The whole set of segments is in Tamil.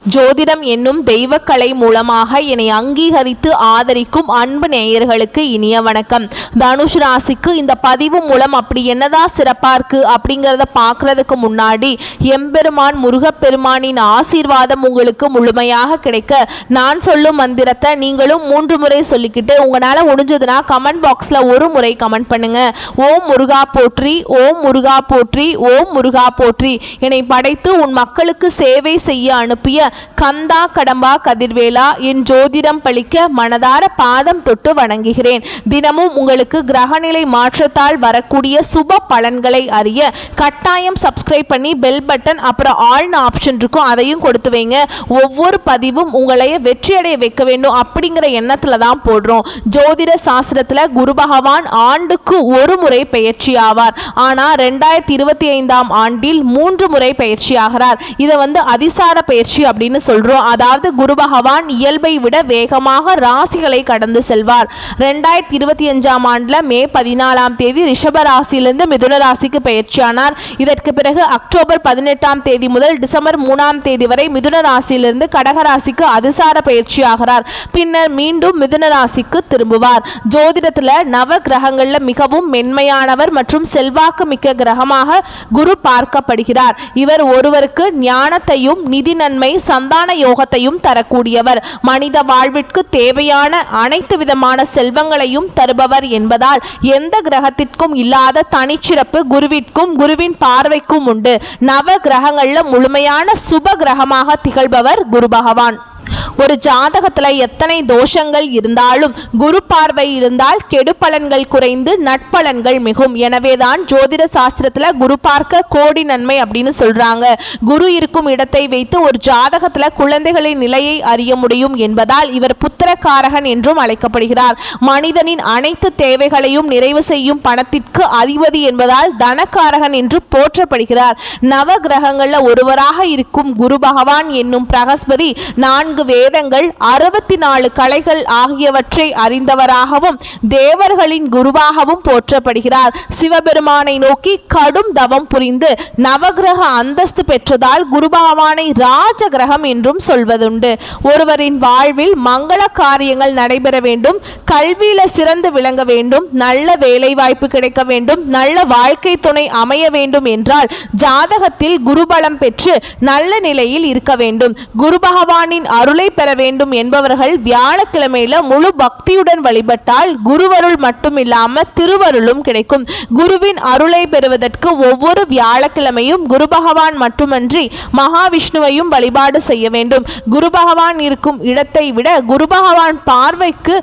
ஜோதிடம் என்னும் தெய்வக்கலை மூலமாக என்னை அங்கீகரித்து ஆதரிக்கும் அன்பு நேயர்களுக்கு இனிய வணக்கம். தனுஷ் ராசிக்கு இந்த பதிவு மூலம் அப்படி என்னதான் சிறப்பா இருக்கு அப்படிங்கிறத பார்க்கறதுக்கு முன்னாடி எம்பெருமான் முருகப்பெருமானின் ஆசீர்வாதம் உங்களுக்கு முழுமையாக கிடைக்க நான் சொல்லும் மந்திரத்தை நீங்களும் 3 முறை சொல்லிக்கிட்டு உங்களால் முடிஞ்சதுன்னா கமெண்ட் பாக்ஸில் ஒரு முறை கமெண்ட் பண்ணுங்க. ஓம் முருகா போற்றி, ஓம் முருகா போற்றி, ஓம் முருகா போற்றி. என்னை படைத்து உன் மக்களுக்கு சேவை செய்ய அனுப்பிய கந்தா கடம்பா கதிர்வேலா, என் ஜோதிடம் பழிக்க மனதார பாதம் தொட்டு வணங்குகிறேன். தினமும் உங்களுக்கு கிரகநிலை மாற்றத்தால் வரக்கூடிய சுப பலன்களை அறிய கட்டாயம் சப்ஸ்கிரைப் பண்ணி பெல் பட்டன் அப்புறம் ஆல்னு ஆப்ஷன் இருக்கும், அதையும் கொடுத்து வைங்க. ஒவ்வொரு பதிவும் உங்களை வெற்றியடைய வைக்க வேண்டும் அப்படிங்கிற எண்ணத்துல தான் போடுறோம். ஜோதிட சாஸ்திரத்துல குரு பகவான் ஆண்டுக்கு ஒரு முறை பெயர்ச்சி ஆவார். ஆனா 2025ஆம் ஆண்டில் 3 முறை பயிற்சி ஆகிறார். இதை அதிசார பயிற்சி அப்படின்னு சொல்றோம். அதாவது குரு பகவான் இயல்பை விட வேகமாக ராசிகளை கடந்து செல்வார். 2025ஆம் ஆண்டுல மே 14ஆம் தேதி ரிஷப ராசியிலிருந்து மிதுன ராசிக்கு பயிற்சியானார். இதற்கு பிறகு அக்டோபர் 18ஆம் தேதி முதல் டிசம்பர் 3ஆம் தேதி வரை மிதுன ராசியிலிருந்து கடக ராசிக்கு அதிசார பயிற்சி ஆகிறார். பின்னர் மீண்டும் மிதுன ராசிக்கு திரும்புவார். ஜோதிடத்துல நவ கிரகங்கள்ல மிகவும் மென்மையானவர் மற்றும் செல்வாக்கு மிக்க கிரகமாக குரு பார்க்கப்படுகிறார். இவர் ஒருவருக்கு ஞானத்தையும் நிதி நன்மை சந்தான யோகத்தையும் தரக்கூடியவர். மனித வாழ்விற்கு தேவையான அனைத்து விதமான செல்வங்களையும் தருபவர் என்பதால் எந்த கிரகத்திற்கும் இல்லாத தனிச்சிறப்பு குருவிற்கும் குருவின் பார்வைக்கும் உண்டு. நவ கிரகங்கள்ல முழுமையான சுப கிரகமாக திகழ்பவர் குரு பகவான். ஒரு ஜாதகத்துல எத்தனை தோஷங்கள் இருந்தாலும் குரு பார்வை இருந்தால் கெடு பலன்கள் குறைந்து நட்பலன்கள் மிகும். எனவேதான் ஜோதிட சாஸ்திரத்துல குரு பார்க்க கோடி நன்மை அப்படின்னு சொல்றாங்க. குரு இருக்கும் இடத்தை வைத்து ஒரு ஜாதகத்துல குழந்தைகளின் நிலையை அறிய முடியும் என்பதால் இவர் புத்திரக்காரகன் என்றும் அழைக்கப்படுகிறார். மனிதனின் அனைத்து தேவைகளையும் நிறைவு செய்யும் பணத்திற்கு அதிபதி என்பதால் தனக்காரகன் என்று போற்றப்படுகிறார். நவ கிரகங்கள்ல ஒருவராக இருக்கும் குரு பகவான் என்னும் பிரகஸ்பதி 4 வேதங்கள் 64 கலைகள் ஆகியவற்றை அறிந்தவராகவும் தேவர்களின் குருவாகவும் போற்றப்படுகிறார். சிவபெருமானை நோக்கி கடும் தவம் புரிந்து நவகிரக அந்தஸ்து பெற்றதால் குரு பகவானை ராஜ கிரகம் என்றும் சொல்வதுண்டு. ஒருவரின் வாழ்வில் மங்கள காரியங்கள் நடைபெற வேண்டும், கல்வியில சிறந்து விளங்க வேண்டும், நல்ல வேலை வாய்ப்பு கிடைக்க வேண்டும், நல்ல வாழ்க்கை துணை அமைய வேண்டும் என்றால் ஜாதகத்தில் குருபலம் பெற்று நல்ல நிலையில் இருக்க வேண்டும். குரு பகவானின் அருளை பெற வேண்டும் என்பவர்கள் வியாழக்கிழமையில முழு பக்தியுடன் வழிபட்டால் குருவருள் மட்டும் இல்லாம திருவருளும் கிடைக்கும். குருவின் அருளை பெறுவதற்கு ஒவ்வொரு வியாழக்கிழமையும் குரு பகவான் மட்டுமன்றி மகாவிஷ்ணுவையும் வழிபாடு செய்ய வேண்டும். குரு பகவான் இருக்கும் இடத்தை விட குரு பகவான் பார்வைக்கு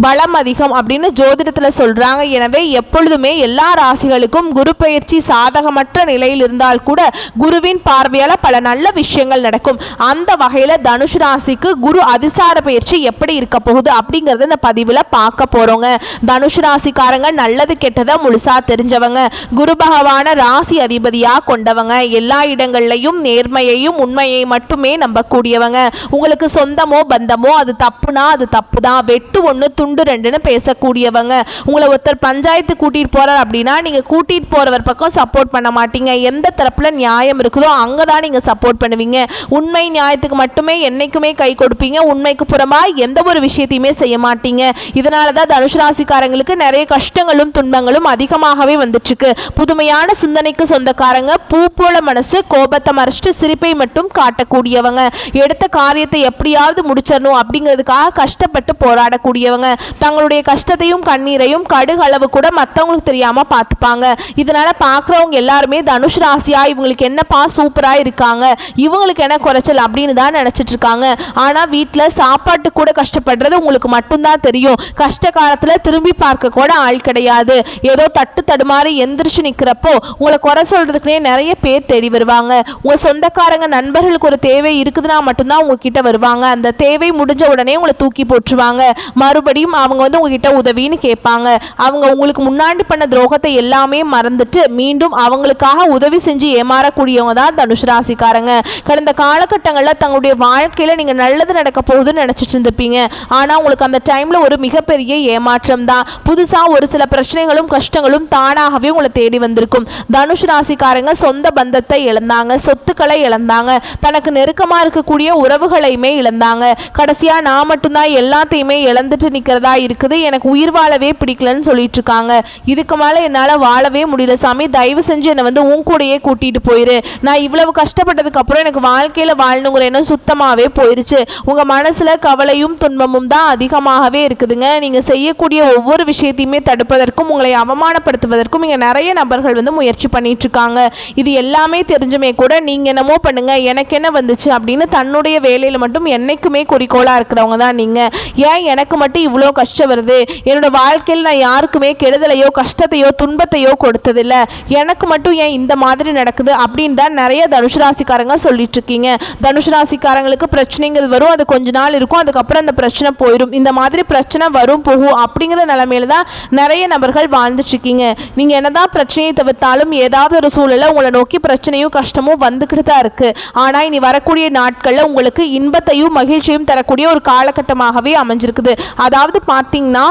பலம் அதிகம் அப்படின்னு ஜோதிடத்துல சொல்றாங்க. எனவே எப்பொழுதுமே எல்லா ராசிகளுக்கும் குரு பயிற்சி சாதகமற்ற நிலையில் இருந்தால் கூட குருவின் பார்வையால பல நல்ல விஷயங்கள் நடக்கும். அந்த வகையில தனுஷ் ராசிக்கு குரு அதிசார பயிற்சி எப்படி இருக்க போகுது அப்படிங்கறத இந்த பதிவுல பார்க்க போறோங்க. தனுஷ் ராசிக்காரங்க நல்லது கெட்டதை முழுசா தெரிஞ்சவங்க, குரு பகவான ராசி அதிபதியா கொண்டவங்க, எல்லா இடங்கள்லையும் நேர்மையையும் உண்மையை மட்டுமே நம்பக்கூடியவங்க. உங்களுக்கு சொந்தமோ பந்தமோ அது தப்புனா அது தப்புதான், வெட்டு ஒன்று துண்டு 2ன்னு பேசக்கூடியவங்க. உங்களை ஒருத்தர் பஞ்சாயத்து கூட்டிட்டு போறார் அப்படின்னா நீங்க கூட்டிட்டு போறவர் பக்கம் சப்போர்ட் பண்ண மாட்டீங்க. எந்த தரப்புல நியாயம் இருக்குதோ அங்கதான் நீங்க சப்போர்ட் பண்ணுவீங்க. உண்மை நியாயத்துக்கு மட்டுமே என்னைக்குமே கை கொடுப்பீங்க. உண்மைக்கு புறமா எந்த ஒரு விஷயத்தையுமே செய்ய மாட்டீங்க. இதனாலதான் தனுஷ் ராசிக்காரங்களுக்கு நிறைய கஷ்டங்களும் துன்பங்களும் அதிகமாகவே வந்துட்டு இருக்கு. புதுமையான சிந்தனைக்கு சொந்தக்காரங்க, பூ போல மனசு, கோபத்தை மறைச்சிட்டு சிரிப்பை மட்டும் காட்டக்கூடியவங்க, எடுத்த காரியத்தை எப்படியாவது முடிச்சிடணும் அப்படிங்கிறதுக்காக கஷ்டப்பட்டு போராடக்கூடியவங்க, தங்களுடைய கஷ்டத்தையும் கண்ணீரையும் கடுகளவு கூட மற்றவங்களுக்கு தெரியாம பார்த்துப்பாங்க. இதனால பார்க்குறவங்க எல்லாருமே தனுஷ் ராசியா இவங்களுக்கு என்னப்பா சூப்பரா இருக்காங்க, இவங்களுக்கு என்ன குறைச்சல் அப்படின்னு தான் நினைச்சிட்டு இருக்காங்க. ஆனா வீட்டுல சாப்பாட்டு கூட கஷ்டப்படுறது உங்களுக்கு மட்டும்தான் தெரியும். கஷ்ட காலத்துல திரும்பி பார்க்க கூட ஆள் கிடையாது. ஏதோ தட்டு தடுமாறி எந்திரிச்சு நிக்கிறப்போ உங்களை குறை சொல்றதுக்குனே நிறைய பேர் தேடி வருவாங்க. உங்க சொந்தக்காரங்க நண்பர்களுக்கு ஒரு தேவை இருக்குதுன்னா மட்டும்தான் உங்ககிட்ட வருவாங்க. அந்த தேவை முடிஞ்ச உடனே உங்களை தூக்கி போட்டுருவாங்க. மறுபடியும் மறுபடியும் அவங்க வந்து உங்ககிட்ட உதவின்னு கேட்பாங்க. அவங்க உங்களுக்கு முன்னாடி பண்ண துரோகத்தை எல்லாமே மறந்துட்டு மீண்டும் அவங்களுக்காக உதவி செஞ்சு ஏமாறக்கூடியவங்க தான் தனுசு ராசிக்காரங்க. கடந்த காலகட்டங்களில் தங்களுடைய வாழ்க்கையில நீங்க நல்லது நடக்க போகுதுன்னு நினைச்சிட்டு இருந்திருப்பீங்க. ஆனா உங்களுக்கு அந்த டைம்ல ஒரு மிகப்பெரிய ஏமாற்றம் தான். புதுசா ஒரு சில பிரச்சனைகளும் கஷ்டங்களும் தானாகவே உங்களை தேடி வந்திருக்கும். தனுசு ராசிக்காரங்க சொந்த பந்தத்தை இழந்தாங்க, சொத்துக்களை இழந்தாங்க, தனக்கு நெருக்கமா இருக்கக்கூடிய உறவுகளையுமே இழந்தாங்க. கடைசியா நான் மட்டும்தான் எல்லாத்தையுமே இழந்துட்டு நிக்கிறதா இருக்குது, எனக்கு உயிர் வாழவே பிடிக்கலன்னு சொல்லிட்டு இருக்காங்க. இதுக்கு மேல என்னால வாழவே முடியல சாமி, தயவு செஞ்சு என்னை வந்து உன் கூடயே கூட்டிட்டு போயிரு. நான் இவ்வளவு கஷ்டப்பட்டதுக்கு அப்புறம் எனக்கு வாழ்க்கையில வாழணுங்கிற எண்ணம் சுத்தமாவே போயிருச்சு. உங்க மனசுல கவலையும் துன்பமும் தான் அதிகமாகவே இருக்குதுங்க. நீங்க செய்யக்கூடிய ஒவ்வொரு விஷயத்தையுமே தடுப்பதற்கும் உங்களை அவமானப்படுத்துவதற்கும் இங்க நிறைய நபர்கள் வந்து முயற்சி பண்ணிட்டு இருக்காங்க. இது எல்லாமே தெரிஞ்சுமே கூட நீங்க என்னமோ பண்ணுங்க, எனக்கு என்ன வந்துச்சு அப்படின்னு தன்னுடைய வேலையில மட்டும் என்னைக்குமே குறிக்கோளா இருக்கிறவங்க தான் நீங்க. ஏன் எனக்கு மட்டும் இவ்வளோ கஷ்டம் வருது, என்னோட வாழ்க்கையில் நான் யாருக்குமே கெடுதலையோ கஷ்டத்தையோ துன்பத்தையோ கொடுத்ததில்ல, எனக்கு மட்டும் ஏன் இந்த மாதிரி நடக்குது அப்படின்னு தான் நிறைய தனுசு ராசிக்காரங்க சொல்லிட்டு இருக்கீங்க. தனுசு ராசிக்காரங்களுக்கு பிரச்சனைகள் வரும், அது கொஞ்ச நாள் இருக்கும், அதுக்கப்புறம் அந்த பிரச்சனை போயிடும். இந்த மாதிரி பிரச்சனை வரும் போகும் அப்படிங்கிற நிலைமையில தான் நிறைய நபர்கள் வாழ்ந்துட்டு இருக்கீங்க. நீங்க என்னதான் பிரச்சனையை தவிர்த்தாலும் ஏதாவது ஒரு சூழல உங்களை நோக்கி பிரச்சனையும் கஷ்டமும் வந்துக்கிட்டு தான் இருக்கு. ஆனா இனி வரக்கூடிய நாட்கள்ல உங்களுக்கு இன்பத்தையும் மகிழ்ச்சியும் தரக்கூடிய ஒரு காலகட்டமாகவே அமைஞ்சிருக்குது. அதாவது பார்த்தீங்கன்னா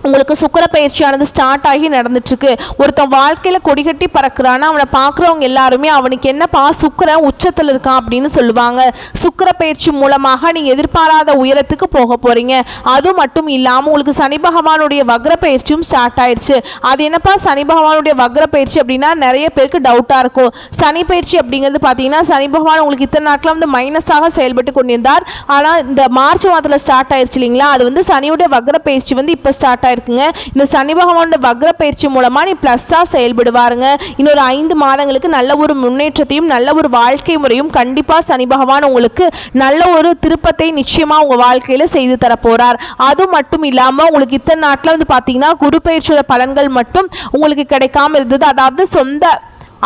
உங்களுக்கு சுக்கிர பயிற்சியானது ஸ்டார்ட் ஆகி நடந்துட்டு இருக்கு. ஒருத்தன் வாழ்க்கையில கொடிகட்டி பறக்கிறான்னா அவனை பார்க்குறவங்க எல்லாருமே அவனுக்கு என்னப்பா சுக்கிரன் உச்சத்தில் இருக்கான் அப்படின்னு சொல்லுவாங்க. சுக்கிர பயிற்சி மூலமாக நீங்க எதிர்பாராத உயரத்துக்கு போக போறீங்க. அது மட்டும் இல்லாமல் உங்களுக்கு சனி பகவானுடைய வக்ர பயிற்சியும் ஸ்டார்ட் ஆயிடுச்சு. அது என்னப்பா சனி பகவானுடைய வக்ர பயிற்சி அப்படின்னா நிறைய பேருக்கு டவுட்டா இருக்கும். சனி பயிற்சி அப்படிங்கிறது பார்த்தீங்கன்னா சனி பகவான் உங்களுக்கு இத்தனை நாட்கள் வந்து மைனஸாக செயல்பட்டு கொண்டிருந்தார். ஆனால் இந்த மார்ச் மாதத்தில் ஸ்டார்ட் ஆயிடுச்சு இல்லைங்களா, அது வந்து சனியுடைய வக்ர பயிற்சி வந்து இப்போ ஸ்டார்ட் இருக்குங்க. இந்த சனி பகவானோட வக்ர பயிற்சி மூலமா நீ பிளஸ்ஸா செயல்படுவாருங்க. இன்னொரு 5 மாதங்களுக்கு நல்ல ஒரு முன்னேற்றத்தையும் நல்ல ஒரு வாழ்க்கை முறையும் கண்டிப்பா சனி பகவான் உங்களுக்கு நல்ல ஒரு திருப்பத்தை நிச்சயமா உங்க வாழ்க்கையில செய்து தர போறார். அது மட்டும் இல்லாம உங்களுக்கு இத்தனை நாட்கள் வந்து பாத்தீங்கன்னா குரு பயிற்சியோட பலன்கள் மட்டும் உங்களுக்கு கிடைக்காம இருந்தது. அதாவது சொந்த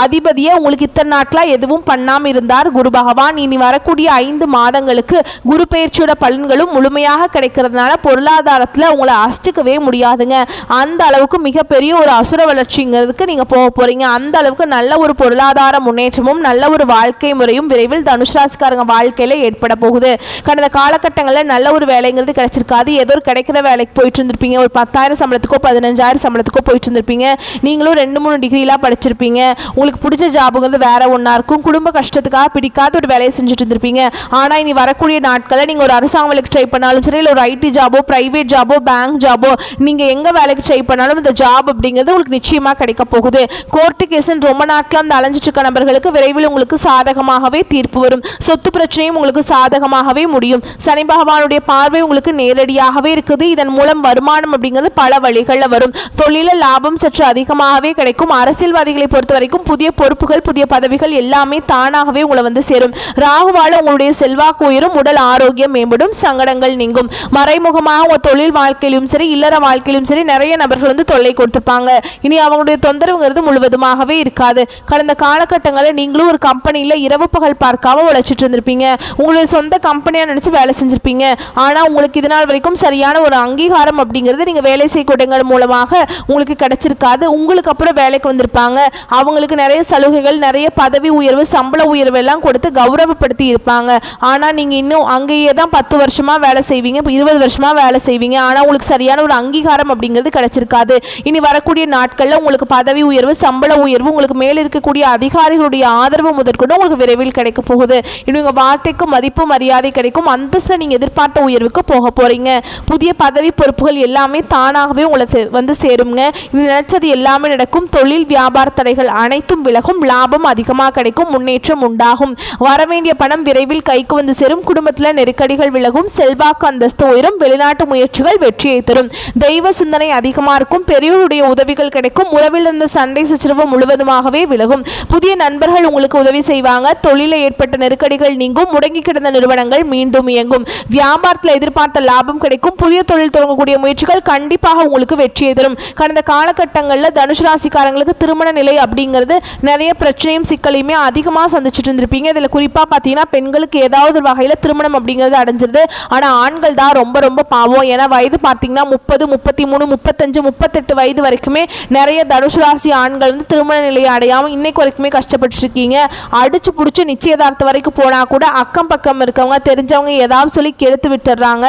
அதிபதியை உங்களுக்கு இத்தனை நாட்களாக எதுவும் பண்ணாமல் இருந்தார் குரு பகவான். இனி வரக்கூடிய 5 மாதங்களுக்கு குரு பயிற்சியோட பலன்களும் முழுமையாக கிடைக்கிறதுனால பொருளாதாரத்தில் உங்களை அஷ்டிக்கவே முடியாதுங்க. அந்த அளவுக்கு மிகப்பெரிய ஒரு அசுர வளர்ச்சிங்கிறதுக்கு நீங்கள் போக போகிறீங்க. அந்த அளவுக்கு நல்ல ஒரு பொருளாதார முன்னேற்றமும் நல்ல ஒரு வாழ்க்கை முறையும் விரைவில் தனுசு ராசிக்காரங்க வாழ்க்கையில் ஏற்பட போகுது. கடந்த காலகட்டங்களில் நல்ல ஒரு வேலைங்கிறது கிடைச்சிருக்காது. ஏதோ ஒரு கிடைக்கிற வேலைக்கு போயிட்டு இருந்திருப்பீங்க. ஒரு 10,000 சம்பளத்துக்கோ 15,000 சம்பளத்துக்கோ போயிட்டு இருந்திருப்பீங்க. நீங்களும் 2-3 டிகிரிலாம் படிச்சிருப்பீங்க. உங்களுக்கு பிடிச்ச ஜாபுங்கிறது வேற ஒன்றா இருக்கும். குடும்ப கஷ்டத்துக்காக பிடிக்காத ஒரு வேலையை செஞ்சுட்டு இருந்திருப்பீங்க. ஆனால் இனி வரக்கூடிய நாட்களில் நீங்கள் ஒரு அரசாங்க வேலைக்கு ட்ரை பண்ணாலும் சரி, இல்லை ஒரு ஐடி ஜாபோ ப்ரைவேட் ஜாபோ பேங்க் ஜாபோ நீங்கள் எங்கே வேலைக்கு ட்ரை பண்ணாலும் இந்த ஜாப் அப்படிங்கிறது உங்களுக்கு நிச்சயமாக கிடைக்க போகுது. கோர்ட்டு கேஸுன்னு ரொம்ப நாட்களாக அந்த அலைஞ்சிட்டு இருக்க நபர்களுக்கு விரைவில் உங்களுக்கு சாதகமாகவே தீர்ப்பு வரும். சொத்து பிரச்சனையும் உங்களுக்கு சாதகமாகவே முடியும். சனி பகவானுடைய பார்வை உங்களுக்கு நேரடியாகவே இருக்குது. இதன் மூலம் வருமானம் அப்படிங்கிறது பல வழிகளில் வரும். தொழில லாபம் சற்று அதிகமாகவே கிடைக்கும். அரசியல்வாதிகளை பொறுத்த வரைக்கும் புதிய பொறுப்புகள் புதிய பதவிகள் எல்லாமே தானாகவே உங்களை வந்து சேரும். ராகுவால உங்களுடைய செல்வாக்கு உயரும், உடல் ஆரோக்கியம் மேம்படும், சங்கடங்கள் நீங்கும். மறைமுகமாக உங்க தொழில் வாழ்க்கையிலும் சரி இல்லற வாழ்க்கையிலும் சரி நிறைய நபர்கள் வந்து தொல்லை கொடுத்துப்பாங்க. இனி அவங்களுடைய தொந்தரவுங்கிறது முழுவதுமாகவே இருக்காது. கடந்த காலகட்டங்களில் நீங்களும் ஒரு கம்பெனியில் இரவு பகல் பார்க்காம உழைச்சிட்டு இருந்திருப்பீங்க. உங்களுடைய சொந்த கம்பெனியாக நினைச்சு வேலை செஞ்சிருப்பீங்க. ஆனால் உங்களுக்கு இதனால் வரைக்கும் சரியான ஒரு அங்கீகாரம் அப்படிங்கிறது நீங்கள் வேலை செய்யக்கூடியங்கள் மூலமாக உங்களுக்கு கிடைச்சிருக்காது. உங்களுக்கு அப்புறம் வேலைக்கு வந்திருப்பாங்க. அவங்களுக்கு நிறைய சலுகைகள் நிறைய பதவி உயர்வு சம்பள உயர்வு எல்லாம் கொடுத்து கௌரவப்படுத்தி இருப்பாங்க. ஆனால் நீங்கள் இன்னும் அங்கேயே தான் 10 வருஷமாக வேலை செய்வீங்க, 20 வருஷமாக வேலை செய்வீங்க. ஆனால் உங்களுக்கு சரியான ஒரு அங்கீகாரம் அப்படிங்கிறது கிடைச்சிருக்காது. இனி வரக்கூடிய நாட்களில் உங்களுக்கு பதவி உயர்வு சம்பள உயர்வு உங்களுக்கு மேல் இருக்கக்கூடிய அதிகாரிகளுடைய ஆதரவு முதற்கொண்டு உங்களுக்கு விரைவில் கிடைக்க போகுது. இனி உங்கள் வார்த்தைக்கு மதிப்பு மரியாதை கிடைக்கும். அந்தஸ்தில் நீங்கள் எதிர்பார்த்த உயர்வுக்கு போக போறீங்க. புதிய பதவி பொறுப்புகள் எல்லாமே தானாகவே உங்களுக்கு வந்து சேருங்க. இது நினைச்சது எல்லாமே நடக்கும். தொழில் வியாபார தடைகள் அனைத்தும் விலகும். லாபம் அதிகமாக கிடைக்கும். முன்னேற்றம் உண்டாகும். வரவேண்டிய பணம் விரைவில் கைக்கு வந்து சேரும். குடும்பத்தில் நெருக்கடிகள் விலகும். செல்வாக்கு அந்தஸ்து உயரும். வெளிநாட்டு முயற்சிகள் வெற்றியை தரும். தெய்வ சிந்தனை அதிகமாக இருக்கும். பெரியோருடைய உதவிகள் கிடைக்கும். உறவில் இருந்த சண்டை சச்சரவு முழுவதுமாகவே விலகும். புதிய நண்பர்கள் உங்களுக்கு உதவி செய்வாங்க. தொழிலில் ஏற்பட்ட நெருக்கடிகள் நீங்கும். முடங்கி கிடந்த நிறுவனங்கள் மீண்டும் இயங்கும். வியாபாரத்தில் எதிர்பார்த்த லாபம் கிடைக்கும். புதிய தொழில் தொடங்கக்கூடிய முயற்சிகள் கண்டிப்பாக உங்களுக்கு வெற்றியை தரும். கடந்த காலகட்டங்களில் தனுசு ராசிக்காரங்களுக்கு திருமண நிலை அப்படிங்கிறது நிறைய பிரச்சனையும் சிக்கலையுமே அதிகமாக சந்திச்சுட்டு இருந்திருப்பீங்க. இதில் குறிப்பாக பார்த்தீங்கன்னா பெண்களுக்கு ஏதாவது ஒரு வகையில் திருமணம் அப்படிங்கிறது அடைஞ்சிருது. ஆனால் ஆண்கள் தான் ரொம்ப ரொம்ப பாவம். ஏன்னா வயது பார்த்தீங்கன்னா 30, 33, 35, 38 வயது வரைக்குமே நிறைய தனுசு ராசி ஆண்கள் வந்து திருமண நிலையை அடையாமல் இன்னைக்கு வரைக்குமே கஷ்டப்பட்டு இருக்கீங்க. அடிச்சு பிடிச்சி நிச்சயதார்த்தம் வரைக்கும் போனால் கூட அக்கம் பக்கம் இருக்கவங்க தெரிஞ்சவங்க ஏதாவது சொல்லி கெடுத்து விட்டுறாங்க.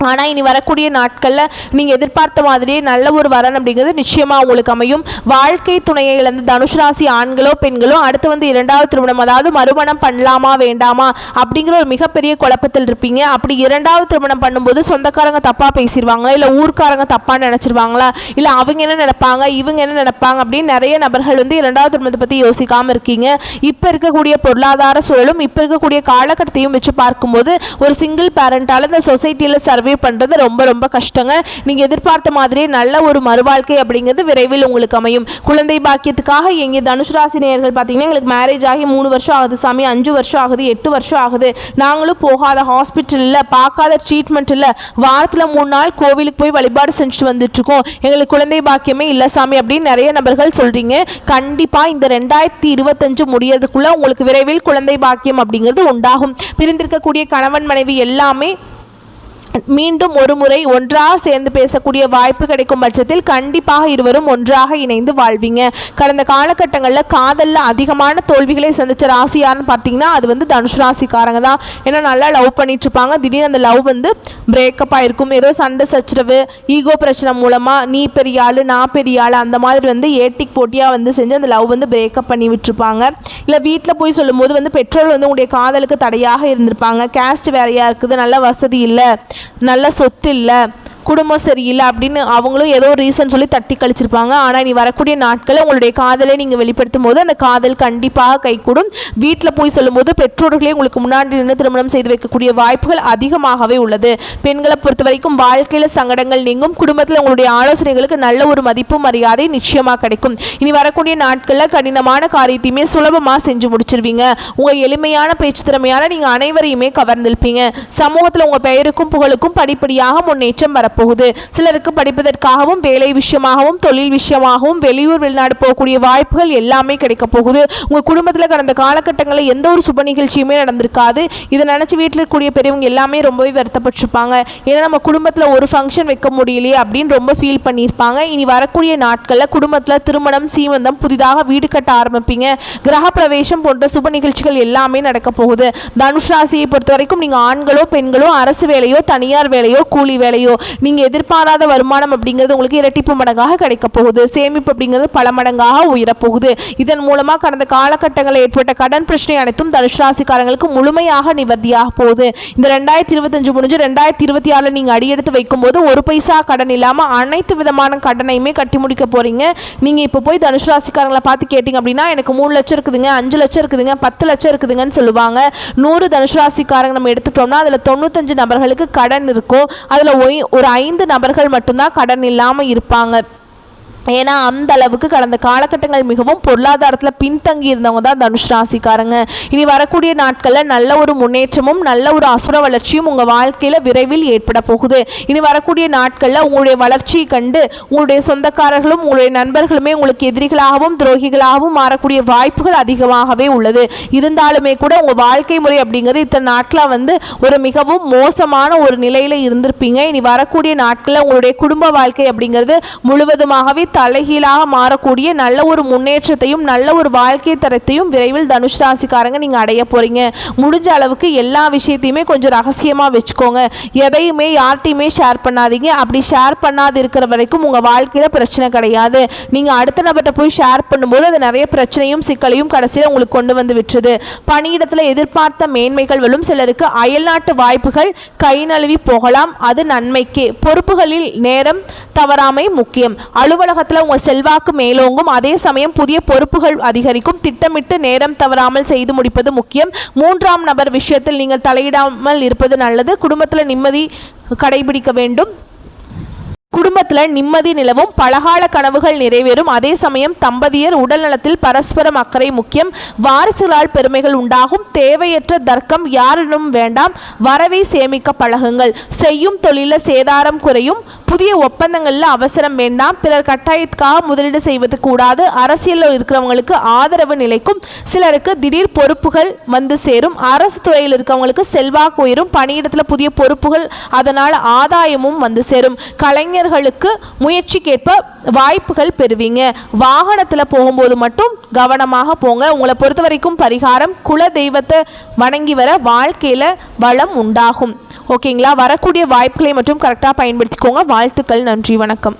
ஆனால் இனி வரக்கூடிய நாட்களில் நீங்கள் எதிர்பார்த்த மாதிரியே நல்ல ஒரு வரன் அப்படிங்கிறது நிச்சயமாக உங்களுக்கு அமையும். வாழ்க்கை துணையை இழந்த தனுசு ராசி ஆண்களோ பெண்களோ அடுத்து வந்து 2வது திருமணம், அதாவது மறுமணம் பண்ணலாமா வேண்டாமா அப்படிங்கிற ஒரு மிகப்பெரிய குழப்பத்தில் இருப்பீங்க. அப்படி 2வது திருமணம் பண்ணும்போது சொந்தக்காரங்க தப்பாக பேசிடுவாங்களா, இல்லை ஊர்க்காரங்க தப்பாக நினச்சிருவாங்களா, இல்லை அவங்க என்ன நினைப்பாங்க இவங்க என்ன நினைப்பாங்க அப்படின்னு நிறைய நபர்கள் வந்து 2வது திருமணத்தை பற்றி யோசிக்காமல் இருக்கீங்க. இப்போ இருக்கக்கூடிய பொருளாதார சூழலும் இப்போ இருக்கக்கூடிய காலகட்டத்தையும் வச்சு பார்க்கும்போது ஒரு சிங்கிள் பேரண்டால் இந்த சொசைட்டியில் சர்வே பண்றது ரொம்ப ரொம்ப கஷ்டங்க. நீங்க எதிர்பார்த்த மாதிரி நல்ல ஒரு மறுவாழ்க்கை அப்படிங்கிறது விரைவில் உங்களுக்கு அமையும். குழந்தை பாக்கியத்துக்காக எங்க தனுசு ராசி நேயர்கள் பார்த்தீங்கன்னா எங்களுக்கு மேரேஜ் ஆகி 3 வருஷம் ஆகுது சாமி, 5 வருஷம் ஆகுது, 8 வருஷம் ஆகுது, நாங்களும் போகாத ஹாஸ்பிட்டல் இல்லை, பார்க்காத ட்ரீட்மெண்ட் இல்லை, வாரத்தில் 3 நாள் கோவிலுக்கு போய் வழிபாடு செஞ்சுட்டு வந்துட்டு இருக்கோம், எங்களுக்கு குழந்தை பாக்கியமே இல்லை சாமி அப்படின்னு நிறைய நபர்கள் சொல்றீங்க. கண்டிப்பா இந்த 2025 முடியறதுக்குள்ள உங்களுக்கு விரைவில் குழந்தை பாக்கியம் அப்படிங்கிறது உண்டாகும். பிரிந்திருக்கக்கூடிய கணவன் மனைவி எல்லாமே மீண்டும் ஒரு முறை ஒன்றாக சேர்ந்து பேசக்கூடிய வாய்ப்பு கிடைக்கும் பட்சத்தில் கண்டிப்பாக இருவரும் ஒன்றாக இணைந்து வாழ்வீங்க. கடந்த காலகட்டங்களில் காதலில் அதிகமான தோல்விகளை சந்திச்ச ராசி யாருன்னு பார்த்தீங்கன்னா அது வந்து தனுசு ராசிக்காரங்க தான். ஏன்னா நல்லா லவ் பண்ணிட்டு இருப்பாங்க, திடீர்னு அந்த லவ் வந்து பிரேக்கப் ஆகிருக்கும். ஏதோ சண்டை சச்சரவு, ஈகோ பிரச்சனை மூலமாக நீ பெரிய ஆள் நான் பெரிய ஆள் அந்த மாதிரி வந்து ஏட்டிக் போட்டியாக வந்து செஞ்சு அந்த லவ் வந்து பிரேக்கப் பண்ணி விட்டுருப்பாங்க. இல்லை வீட்டில் போய் சொல்லும்போது வந்து பெற்றோர் வந்து உங்களுடைய காதலுக்கு தடையாக இருந்திருப்பாங்க. கேஸ்ட் வேறையாக இருக்குது, நல்ல வசதி இல்லை, நல்ல சொத்து இல்லை, குடும்பம் சரியில்லை அப்படின்னு அவங்களும் ஏதோ ரீசன் சொல்லி தட்டி கழிச்சிருப்பாங்க. ஆனால் நீ வரக்கூடிய நாட்களில் உங்களுடைய காதலை நீங்கள் வெளிப்படுத்தும் போது அந்த காதல் கண்டிப்பாக கைகூடும். வீட்டில் போய் சொல்லும்போது பெற்றோர்களே உங்களுக்கு முன்னாடி நின்று திருமணம் செய்து வைக்கக்கூடிய வாய்ப்புகள் அதிகமாகவே உள்ளது. பெண்களை பொறுத்த வரைக்கும் வாழ்க்கையில் சங்கடங்கள் நீங்கும். குடும்பத்தில் உங்களுடைய ஆலோசனைகளுக்கு நல்ல ஒரு மதிப்பு மரியாதை நிச்சயமாக கிடைக்கும். இனி வரக்கூடிய நாட்களில் கடினமான காரியத்தையுமே சுலபமாக செஞ்சு முடிச்சிருவீங்க. உங்கள் எளிமையான பேச்சு திறமையால் நீங்கள் அனைவரையுமே கவர்ந்திருப்பீங்க. சமூகத்தில் உங்கள் பெயருக்கும் புகழுக்கும் படிப்படியாக முன்னேற்றம் வர போகுது. சிலருக்கு படிப்பதற்காகவும் வேலை விஷயமாகவும் தொழில் விஷயமாகவும் வெளியூர் வெளிநாடு போகக்கூடிய வாய்ப்புகள் எல்லாமே கிடைக்க போகுது. உங்க குடும்பத்தில் கடந்த காலகட்டங்களில் எந்த ஒரு சுப நிகழ்ச்சியுமே நடந்திருக்காது. இதை நினைச்சு வீட்டில் இருக்கக்கூடிய பெரியவங்க எல்லாமே ரொம்பவே வருத்தப்பட்டிருப்பாங்க. ஏன்னா நம்ம குடும்பத்தில் ஒரு ஃபங்க்ஷன் வைக்க முடியலையே அப்படின்னு ரொம்ப ஃபீல் பண்ணியிருப்பாங்க. இனி வரக்கூடிய நாட்களில் குடும்பத்தில் திருமணம், சீமந்தம், புதிதாக வீடு கட்ட ஆரம்பிப்பீங்க. கிரக பிரவேசம் போன்ற சுப நிகழ்ச்சிகள் எல்லாமே நடக்க போகுது. தனுஷ் ராசியை பொறுத்த வரைக்கும் நீங்க ஆண்களோ பெண்களோ அரசு வேலையோ தனியார் வேலையோ கூலி வேலையோ நீங்கள் எதிர்பாராத வருமானம் அப்படிங்கிறது உங்களுக்கு இரட்டிப்பு மடங்காக கிடைக்க போகுது. சேமிப்பு அப்படிங்கிறது பல மடங்காக உயரப்போகுது. இதன் மூலமாக கடந்த காலகட்டங்களில் ஏற்பட்ட கடன் பிரச்சனை அனைத்தும் தனுசு ராசிக்காரங்களுக்கு முழுமையாக நிவர்த்தியாக போகுது. இந்த 2025 முடிஞ்சு 2026 நீங்கள் அடியெடுத்து வைக்கும்போது ஒரு பைசா கடன் இல்லாமல் அனைத்து விதமான கடனையுமே கட்டி முடிக்க போறீங்க. நீங்கள் இப்போ போய் தனுசு ராசிக்காரங்களை பார்த்து கேட்டிங்க அப்படின்னா எனக்கு 3 லட்சம் இருக்குதுங்க, 5 லட்சம் இருக்குதுங்க, 10 லட்சம் இருக்குதுங்கன்னு சொல்லுவாங்க. 100 தனுசு ராசிக்காரங்க நம்ம எடுத்துட்டோம்னா அதில் 95 நபர்களுக்கு கடன் இருக்கும். அதில் ஒரு 5 நபர்கள் மட்டும்தான் கடன் இல்லாமல் இருப்பாங்க. ஏன்னா அந்த அளவுக்கு கடந்த காலகட்டங்கள் மிகவும் பொருளாதாரத்தில் பின்தங்கி இருந்தவங்க தான் தனுஷ் ராசிக்காரங்க. இனி வரக்கூடிய நாட்களில் நல்ல ஒரு முன்னேற்றமும் நல்ல ஒரு அசுர வளர்ச்சியும் உங்கள் வாழ்க்கையில் விரைவில் ஏற்பட போகுது. இனி வரக்கூடிய நாட்களில் உங்களுடைய வளர்ச்சியை கண்டு உங்களுடைய சொந்தக்காரர்களும் உங்களுடைய நண்பர்களுமே உங்களுக்கு எதிரிகளாகவும் துரோகிகளாகவும் மாறக்கூடிய வாய்ப்புகள் அதிகமாகவே உள்ளது. இருந்தாலுமே கூட உங்கள் வாழ்க்கை முறை அப்படிங்கிறது இத்தனை நாட்களாக வந்து ஒரு மிகவும் மோசமான ஒரு நிலையில் இருந்திருப்பீங்க. இனி வரக்கூடிய நாட்களில் உங்களுடைய குடும்ப வாழ்க்கை அப்படிங்கிறது முழுவதுமாகவே தலைகீழாக மாறக்கூடிய நல்ல ஒரு முன்னேற்றத்தையும் நல்ல ஒரு வாழ்க்கை தரத்தையும் விரைவில் தனுஷ் ராசிக்காரங்க நீங்க அடைய போறீங்க. முடிஞ்ச அளவுக்கு எல்லா விஷயத்தையுமே கொஞ்சம் ரகசியமா வச்சுக்கோங்க. எதையுமே யார்ட்டையுமே ஷேர் பண்ணாதீங்க. அப்படி ஷேர் பண்ணாது இருக்கிற வரைக்கும் உங்க வாழ்க்கையில பிரச்சனை கிடையாது. நீங்க அடுத்த நபர்கிட்ட போய் ஷேர் பண்ணும்போது அது நிறைய பிரச்சனையும் சிக்கலையும் கடைசியில் உங்களுக்கு கொண்டு வந்து விட்டுருது. பணியிடத்தில் எதிர்பார்த்த மேன்மைகள் வரும். சிலருக்கு அயல்நாட்டு வாய்ப்புகள் கை நழுவி போகலாம். அது நன்மைக்கே. பொறுப்புகளில் நேரம் தவறாமை முக்கியம். அலுவலகத்தில் உங்கள் செல்வாக்கு மேலோங்கும். அதே சமயம் புதிய பொறுப்புகள் அதிகரிக்கும். திட்டமிட்டு நேரம் தவறாமல் செய்து முடிப்பது முக்கியம். 3ஆம் நபர் விஷயத்தில் நீங்கள் தலையிடாமல் இருப்பது நல்லது. குடும்பத்தில் நிம்மதி கடைபிடிக்க வேண்டும். குடும்பத்தில் நிம்மதி நிலவும், பலகால கனவுகள் நிறைவேறும். அதே சமயம் தம்பதியர் உடல் நலத்தில் பரஸ்பரம் அக்கறை முக்கியம். வாரிசுகளால் பெருமைகள் உண்டாகும். தேவையற்ற தர்க்கம் யாரிடம் வேண்டாம். வரவை சேமிக்க பழகுங்கள். செய்யும் தொழிலில் சேதாரம் குறையும். புதிய ஒப்பந்தங்களில் அவசரம் வேண்டாம். பிறர் கட்டாயத்துக்காக முதலீடு செய்வது கூடாது. அரசியலில் இருக்கிறவங்களுக்கு ஆதரவு நிலைக்கும். சிலருக்கு திடீர் பொறுப்புகள் வந்து சேரும். அரசு துறையில் இருக்கிறவங்களுக்கு செல்வாக்கு உயரும். பணியிடத்தில் புதிய பொறுப்புகள், அதனால் ஆதாயமும் வந்து சேரும். கலைஞர்களுக்கு முயற்சிக்கேற்ப வாய்ப்புகள் பெறுவீங்க. வாகனத்தில் போகும்போது மட்டும் கவனமாக போங்க. உங்களை பொறுத்த வரைக்கும் பரிகாரம், குல தெய்வத்தை வணங்கி வர வாழ்க்கையில் வளம் உண்டாகும். ஓகேங்களா? வரக்கூடிய வாய்ப்புகளை மட்டும் கரெக்டாக பயன்படுத்திக்கோங்க. வாழ்த்துக்கள். நன்றி. வணக்கம்.